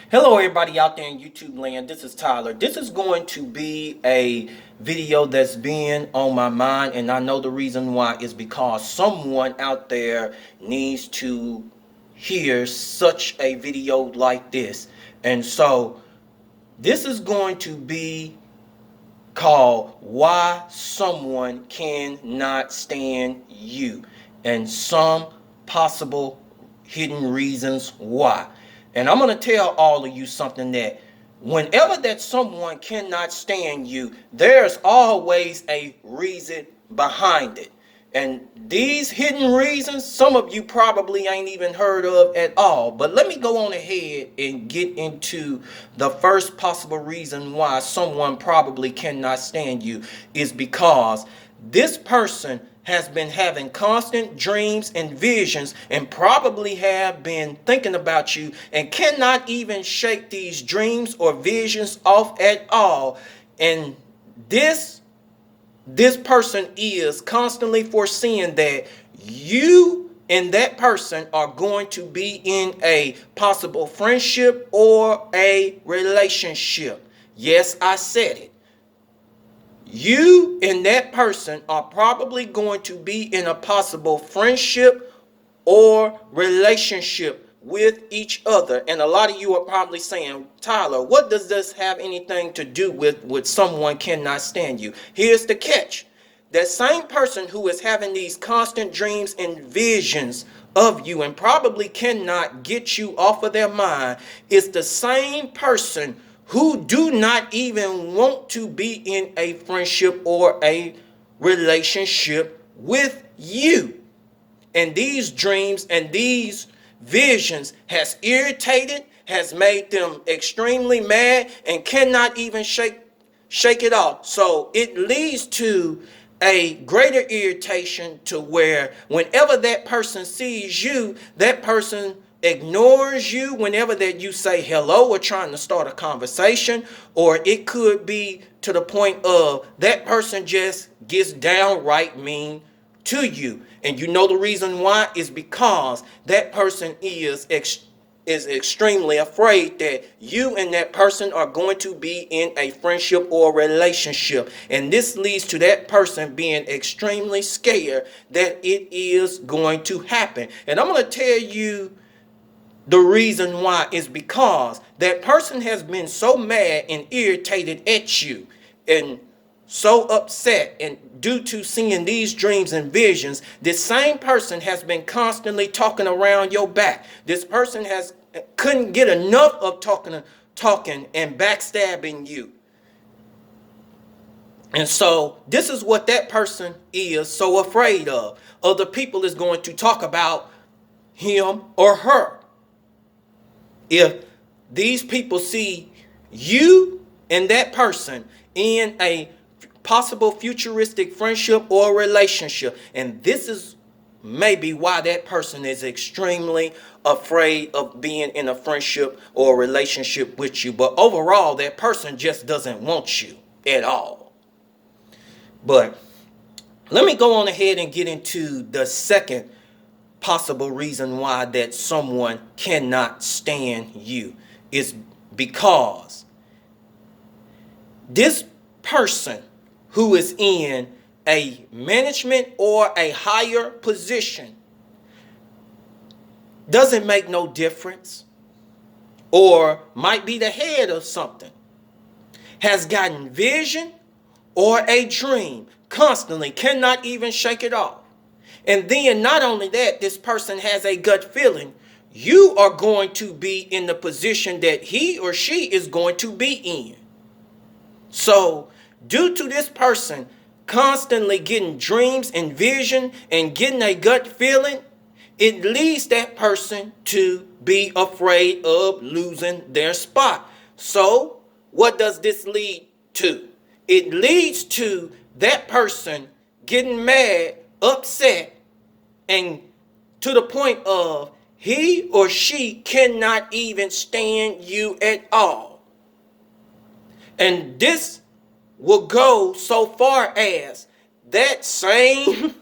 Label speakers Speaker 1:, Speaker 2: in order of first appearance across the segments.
Speaker 1: Hello everybody out there in YouTube land, this is Tyler. This is going to be a video that's been on my mind, and I know the reason why is because someone out there needs to hear such a video like this. And so this is going to be called Why Someone Cannot Stand You, and some possible hidden reasons why. And I'm going to tell all of you something, that whenever that someone cannot stand you, there's always a reason behind it. And these hidden reasons, some of you probably ain't even heard of at all. But let me go on ahead and get into the first possible reason why someone probably cannot stand you is because this person has been having constant dreams and visions and probably have been thinking about you and cannot even shake these dreams or visions off at all. And this person is constantly foreseeing that you and that person are going to be in a possible friendship or a relationship. Yes, I said it. You and that person are probably going to be in a possible friendship or relationship with each other. And a lot of you are probably saying, Tyler, what does this have anything to do with someone cannot stand you? Here's the catch. That same person who is having these constant dreams and visions of you and probably cannot get you off of their mind is the same person who do not even want to be in a friendship or a relationship with you. And these dreams and these visions has irritated, has made them extremely mad, and cannot even shake it off. So it leads to a greater irritation, to where whenever that person sees you, that person ignores you whenever that you say hello or trying to start a conversation. Or it could be to the point of that person just gets downright mean to you. And you know the reason why is because that person is extremely afraid that you and that person are going to be in a friendship or relationship. And this leads to that person being extremely scared that it is going to happen. And I'm going to tell you the reason why is because that person has been so mad and irritated at you and so upset, and due to seeing these dreams and visions, this same person has been constantly talking around your back. This person couldn't get enough of talking and backstabbing you. And so this is what that person is so afraid of. Other people is going to talk about him or her. If these people see you and that person in a possible futuristic friendship or relationship, and this is maybe why that person is extremely afraid of being in a friendship or a relationship with you. But overall, that person just doesn't want you at all. But let me go on ahead and get into the second possible reason why that someone cannot stand you is because this person who is in a management or a higher position doesn't make no difference, or might be the head of something, has gotten vision or a dream constantly, cannot even shake it off. And then not only that, this person has a gut feeling you are going to be in the position that he or she is going to be in. So due to this person constantly getting dreams and vision and getting a gut feeling, it leads that person to be afraid of losing their spot. So what does this lead to? It leads to that person getting mad, upset, and to the point of he or she cannot even stand you at all. And this will go so far as that same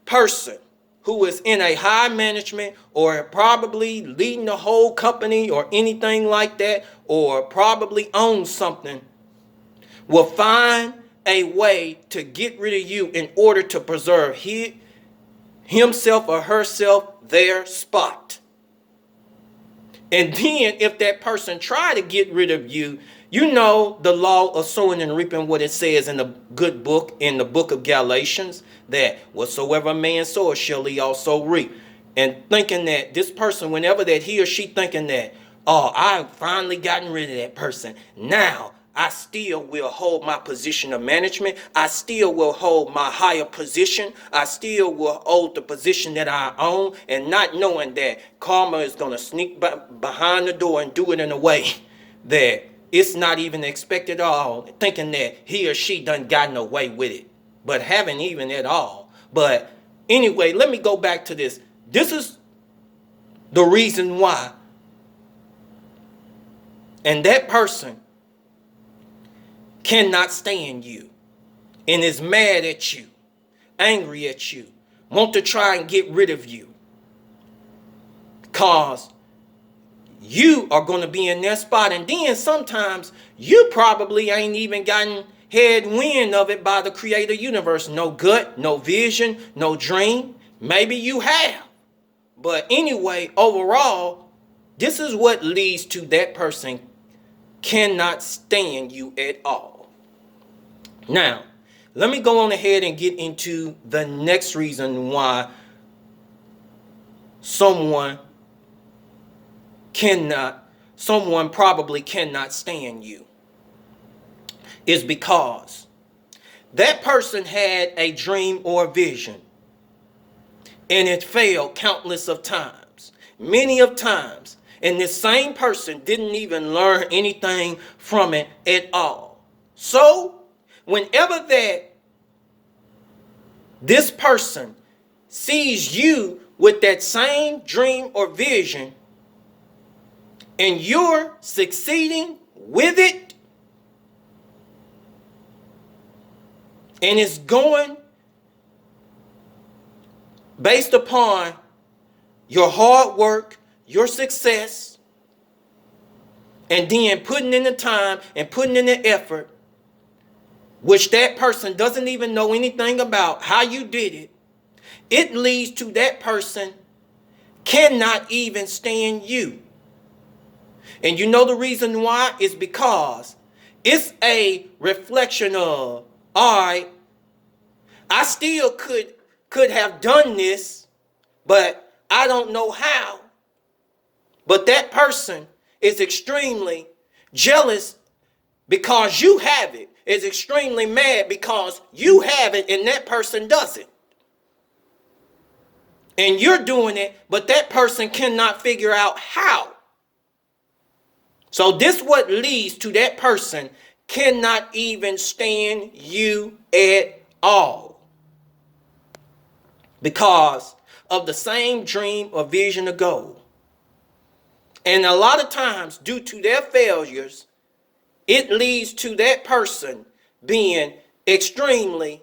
Speaker 1: person who is in a high management or probably leading the whole company or anything like that, or probably owns something, will find a way to get rid of you in order to preserve himself or herself their spot. And then if that person try to get rid of you, you know the law of sowing and reaping, what it says in the good book, in the book of Galatians, that whatsoever a man soweth shall he also reap. And thinking that this person, whenever that he or she thinking that, oh, I've finally gotten rid of that person, now I still will hold my position of management. I still will hold my higher position. I still will hold the position that I own, and not knowing that karma is going to sneak behind the door and do it in a way that it's not even expected at all, thinking that he or she done gotten away with it, but haven't even at all. But anyway, let me go back to this. This is the reason why. And that person cannot stand you and is mad at you, angry at you, want to try and get rid of you, because you are going to be in their spot. And then sometimes you probably ain't even gotten head wind of it by the creator universe. No gut, no vision, no dream. Maybe you have. But anyway, overall, this is what leads to that person cannot stand you at all. Now, let me go on ahead and get into the next reason why someone probably cannot stand you. Is because that person had a dream or vision and it failed countless of times, many of times. And this same person didn't even learn anything from it at all. So whenever this person sees you with that same dream or vision and you're succeeding with it, and it's going based upon your hard work, your success, and then putting in the time and putting in the effort, which that person doesn't even know anything about how you did it, it leads to that person cannot even stand you. And you know the reason why? Is because it's a reflection of, all right, I still could have done this, but I don't know how. But that person is extremely jealous because you have it, is extremely mad because you have it and that person doesn't. And you're doing it, but that person cannot figure out how. So this what leads to that person cannot even stand you at all, because of the same dream or vision or goal. And a lot of times, due to their failures, it leads to that person being extremely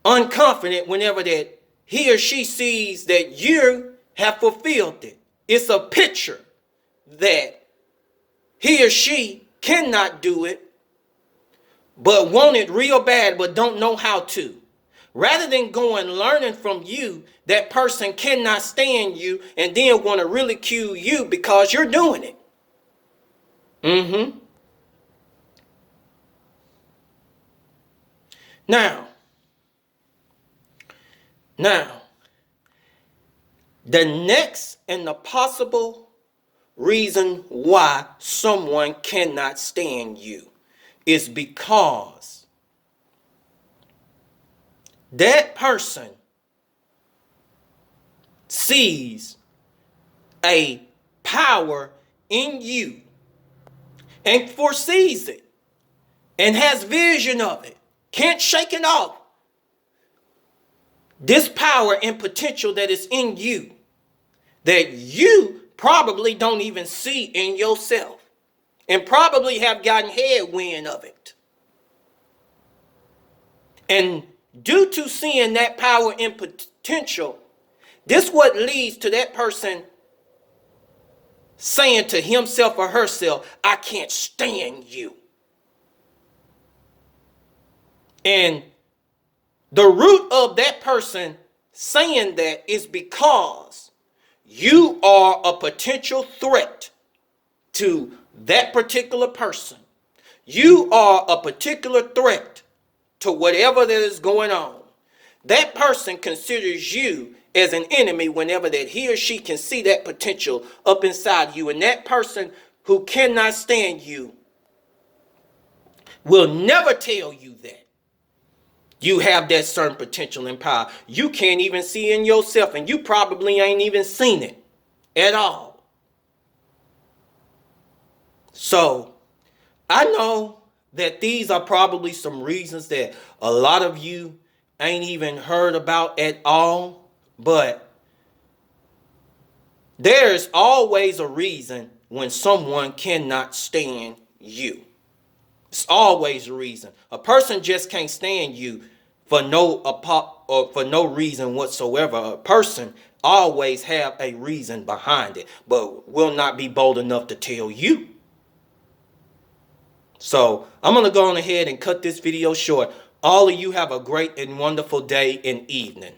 Speaker 1: unconfident whenever that he or she sees that you have fulfilled it. It's a picture that he or she cannot do it, but want it real bad, but don't know how to. Rather than going learning from you, that person cannot stand you and then want to ridicule you because you're doing it. Now, the next and the possible reason why someone cannot stand you is because that person sees a power in you and foresees it and has vision of it, can't shake it off. This power and potential that is in you that you probably don't even see in yourself and probably have gotten headwind of it. And due to seeing that power and potential This what leads to that person saying to himself or herself, I can't stand you. And the root of that person saying that is because you are a potential threat to that particular person. You are a particular threat to whatever that is going on. That person considers you as an enemy whenever that he or she can see that potential up inside you. And that person who cannot stand you will never tell you that you have that certain potential and power. You can't even see in yourself, and you probably ain't even seen it at all. So I know that these are probably some reasons that a lot of you ain't even heard about at all, but there's always a reason when someone cannot stand you. It's always a reason. A person just can't stand you for no reason whatsoever. A person always have a reason behind it, but will not be bold enough to tell you. So I'm going to go on ahead and cut this video short. All of you have a great and wonderful day and evening.